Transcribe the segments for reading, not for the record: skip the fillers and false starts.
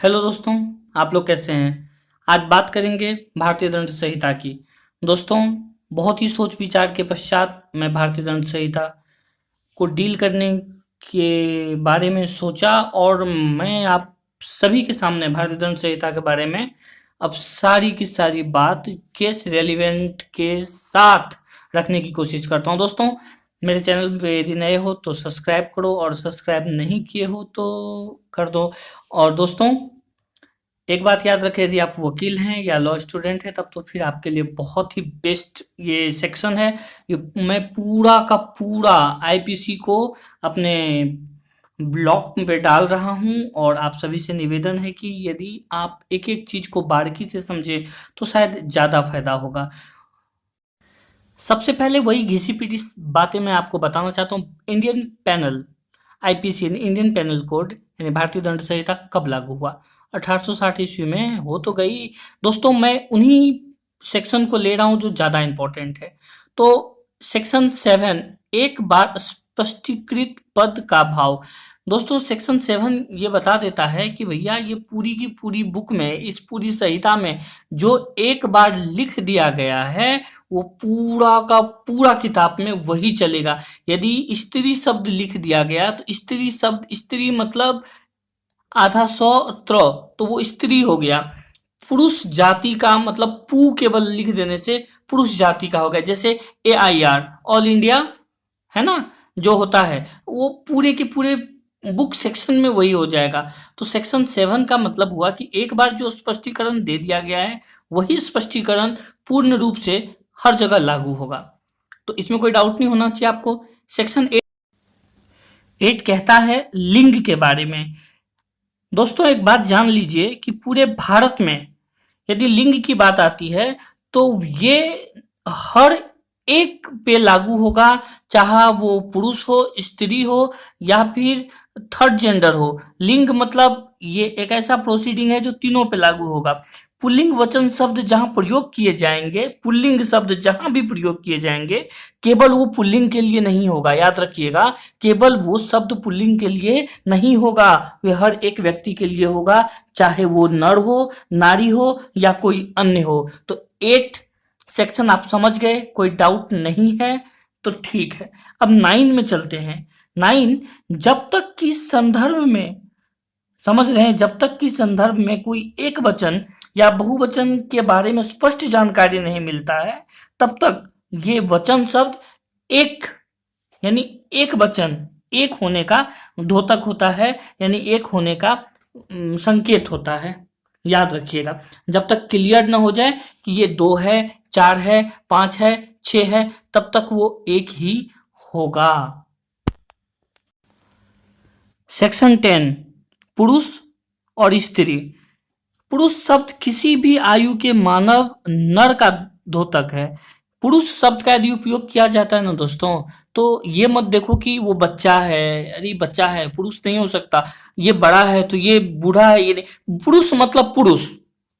Hello दोस्तों, आप लोग कैसे हैं। आज बात करेंगे भारतीय दंड संहिता की। दोस्तों, बहुत ही सोच विचार के पश्चात मैं भारतीय दंड संहिता को डील करने के बारे में सोचा और मैं आप सभी के सामने भारतीय दंड संहिता के बारे में अब सारी की सारी बात केस रेलिवेंट के साथ रखने की कोशिश करता हूँ। दोस्तों, मेरे चैनल पे यदि नए हो तो सब्सक्राइब करो और सब्सक्राइब नहीं किए हो तो कर दो। और दोस्तों, एक बात याद रखें, यदि आप वकील हैं या लॉ स्टूडेंट हैं तब तो फिर आपके लिए बहुत ही बेस्ट ये सेक्शन है। ये मैं पूरा का पूरा आईपीसी को अपने ब्लॉग पे डाल रहा हूँ और आप सभी से निवेदन है कि यदि आप एक एक चीज को बारीकी से समझे तो शायद ज़्यादा फायदा होगा। सबसे पहले वही घिसी पिटी बातें मैं आपको बताना चाहता हूँ। इंडियन पैनल आईपीसी यानी इंडियन पैनल कोड यानी भारतीय दंड संहिता कब लागू हुआ? 1860 ईस्वी में हो तो गई। दोस्तों, मैं उन्हीं सेक्शन को ले रहा हूँ जो ज़्यादा इम्पोर्टेंट है। तो सेक्शन 7, एक बार स्पष्टीकृत पद का भाव। दोस्तों, सेक्शन 7 ये बता देता है कि भैया ये पूरी की पूरी बुक में, इस पूरी संहिता में जो एक बार लिख दिया गया है वो पूरा का पूरा किताब में वही चलेगा। यदि स्त्री शब्द लिख दिया गया तो स्त्री शब्द, स्त्री मतलब आधा सौ त्र, तो वो स्त्री हो गया। पुरुष जाति का मतलब पू केवल लिख देने से पुरुष जाति का हो गया। जैसे AIR ऑल इंडिया है ना, जो होता है वो पूरे के पूरे बुक सेक्शन में वही हो जाएगा। तो सेक्शन 7 का मतलब हुआ कि एक बार जो स्पष्टीकरण दे दिया गया है वही स्पष्टीकरण पूर्ण रूप से हर जगह लागू होगा। तो इसमें कोई डाउट नहीं होना चाहिए आपको। सेक्शन 8 कहता है लिंग के बारे में। दोस्तों, एक बात जान लीजिए कि पूरे भारत में यदि लिंग की बात आती है तो ये हर एक पे लागू होगा, चाहे वो पुरुष हो, स्त्री हो या फिर थर्ड जेंडर हो। लिंग मतलब ये एक ऐसा प्रोसीडिंग है जो तीनों पे लागू होगा। पुल्लिंग वचन शब्द जहां प्रयोग किए जाएंगे, पुल्लिंग शब्द जहां भी प्रयोग किए जाएंगे, केवल वो पुल्लिंग के लिए नहीं होगा। याद रखिएगा, केवल वो शब्द पुल्लिंग के लिए नहीं होगा, वे हर एक व्यक्ति के लिए होगा, चाहे वो नर हो, नारी हो या कोई अन्य हो। तो 8 सेक्शन आप समझ गए, कोई डाउट नहीं है तो ठीक है। अब 9 में चलते हैं। 9, जब तक कि संदर्भ में, समझ रहे हैं, जब तक कि संदर्भ में कोई एक वचन या बहुवचन के बारे में स्पष्ट जानकारी नहीं मिलता है तब तक ये वचन शब्द एक यानी एक वचन, एक होने का द्योतक होता है, यानी एक होने का संकेत होता है। याद रखिएगा, जब तक क्लियर ना हो जाए कि ये 2 है, 4 है, 5 है, 6 है, तब तक वो एक ही होगा। सेक्शन 10, पुरुष और स्त्री। पुरुष शब्द किसी भी आयु के मानव नर का द्योतक है। पुरुष शब्द का यदि उपयोग किया जाता है ना दोस्तों, तो ये मत देखो कि वो बच्चा है, अरे बच्चा है, पुरुष नहीं हो सकता, ये बड़ा है तो ये बूढ़ा है, ये नहीं। पुरुष मतलब पुरुष,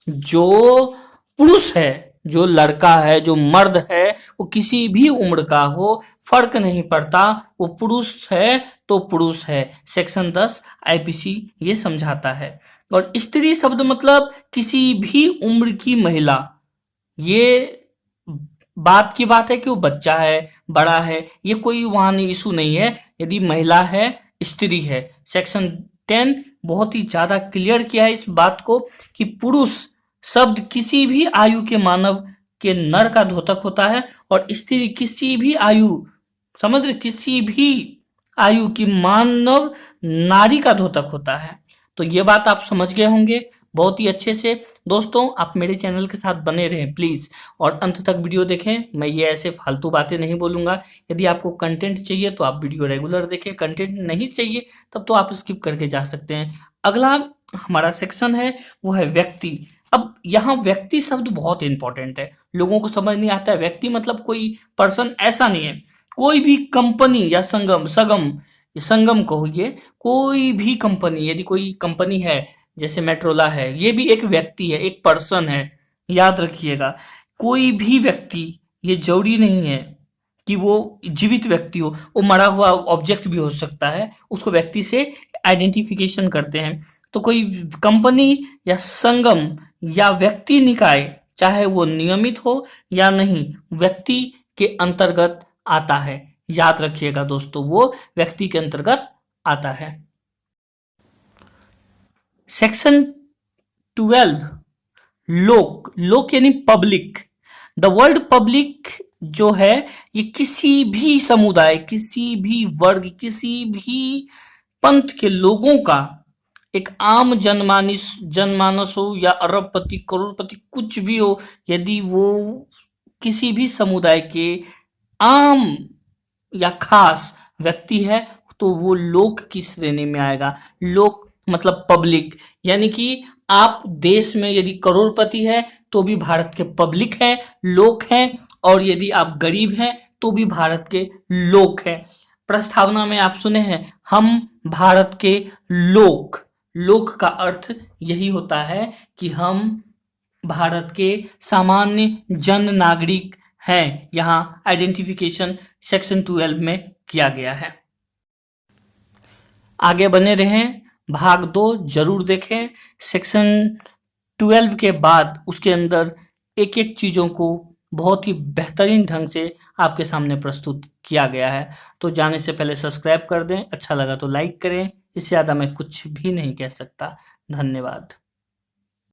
जो पुरुष है, जो लड़का है, जो मर्द है, वो किसी भी उम्र का हो, फर्क नहीं पड़ता, वो पुरुष है तो पुरुष है। सेक्शन 10 आईपीसी ये समझाता है। और स्त्री शब्द मतलब किसी भी उम्र की महिला। ये बात की बात है कि वो बच्चा है, बड़ा है, ये कोई वहां इशू नहीं है। यदि महिला है, स्त्री है। सेक्शन 10 बहुत ही ज्यादा क्लियर किया है इस बात को कि पुरुष शब्द किसी भी आयु के मानव के नर का द्योतक होता है और स्त्री किसी भी आयु, समझ रहे, किसी भी आयु की मानव नारी का द्योतक होता है। तो ये बात आप समझ गए होंगे बहुत ही अच्छे से। दोस्तों, आप मेरे चैनल के साथ बने रहें प्लीज़ और अंत तक वीडियो देखें। मैं ये ऐसे फालतू बातें नहीं बोलूँगा। यदि आपको कंटेंट चाहिए तो आप वीडियो रेगुलर देखें, कंटेंट नहीं चाहिए तब तो आप स्किप करके जा सकते हैं। अगला हमारा सेक्शन है वो है व्यक्ति। अब यहाँ व्यक्ति शब्द बहुत इंपॉर्टेंट है, लोगों को समझ नहीं आता है। व्यक्ति मतलब कोई पर्सन ऐसा नहीं है, कोई भी कंपनी या संगम, संगम कहिए, कोई भी कंपनी, यदि कोई कंपनी है जैसे मेट्रोला है, ये भी एक व्यक्ति है, एक पर्सन है। याद रखिएगा, कोई भी व्यक्ति, ये जरूरी नहीं है कि वो जीवित व्यक्ति हो, वो मरा हुआ ऑब्जेक्ट भी हो सकता है, उसको व्यक्ति से आइडेंटिफिकेशन करते हैं। तो कोई कंपनी या संगम या व्यक्ति निकाय, चाहे वो नियमित हो या नहीं, व्यक्ति के अंतर्गत आता है। याद रखिएगा दोस्तों, वो व्यक्ति के अंतर्गत आता है। सेक्शन 12, लोक। लोक यानी पब्लिक। द वर्ड पब्लिक जो है ये किसी भी समुदाय, किसी भी वर्ग, किसी भी पंथ के लोगों का, एक आम जनमानस हो या अरबपति, करोड़पति, कुछ भी हो, यदि वो किसी भी समुदाय के आम या खास व्यक्ति है तो वो लोक की श्रेणी में आएगा। लोक मतलब पब्लिक, यानी कि आप देश में यदि करोड़पति है तो भी भारत के पब्लिक है, लोक हैं, और यदि आप गरीब हैं तो भी भारत के लोक हैं। प्रस्तावना में आप सुने हैं, हम भारत के लोक। लोक का अर्थ यही होता है कि हम भारत के सामान्य जन नागरिक हैं। यहाँ आइडेंटिफिकेशन सेक्शन 12 में किया गया है। आगे बने रहें, भाग 2 जरूर देखें। सेक्शन 12 के बाद उसके अंदर एक एक चीज़ों को बहुत ही बेहतरीन ढंग से आपके सामने प्रस्तुत किया गया है। तो जाने से पहले सब्सक्राइब कर दें, अच्छा लगा तो लाइक करें। इससे ज़्यादा मैं कुछ भी नहीं कह सकता। धन्यवाद।